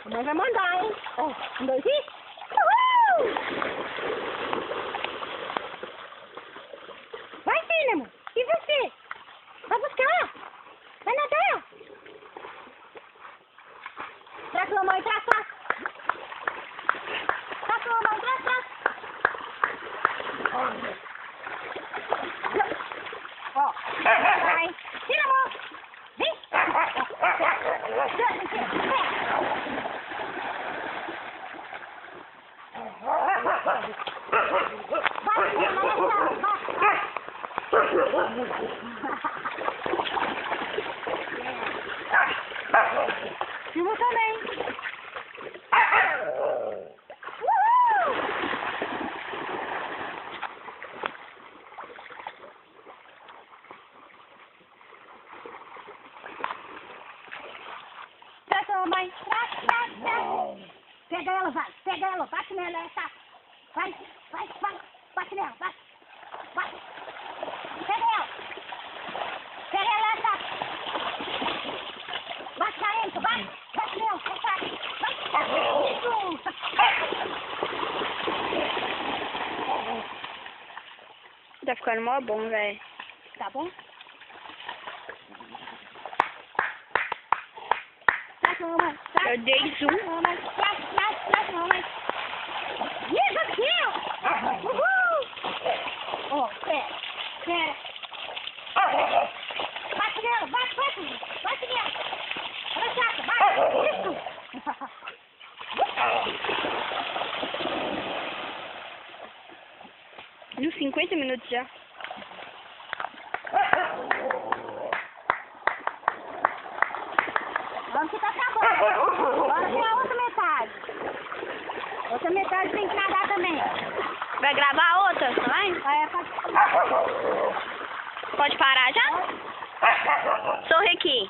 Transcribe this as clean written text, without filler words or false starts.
A mãe vai mandar, hein? Ó, 1, 2 e... Uhul! Vai, filha, amor. E você? Vai buscar? Vai nadar? Traz sua mãe, traz. Traz sua mãe, traz. Ó, vai. Tira a mão. Vem. Filma também. Traz a mãe. Traz. Pega ela, vai. Pega ela. Bate nela, essa. Vai. Bate nela, vai. Pega ela, essa. Bate na enta, vai. Bate nela, vai. Tá ficando mó bom, velho. Tá bom? Traz, mamãe. Eu dei zoom. Mamãe. Traz, mamãe. Isso aqui, ó. Uhul. Ó, pera. Bate nela, bate nela. Olha, chata, bate. Isso. Nos 50 minutos já. Vamos que tá acabando. Agora tem a outra metade. Outra metade tem que nadar também. Vai gravar a outra também? Vai, Pode parar já? Sorri aqui.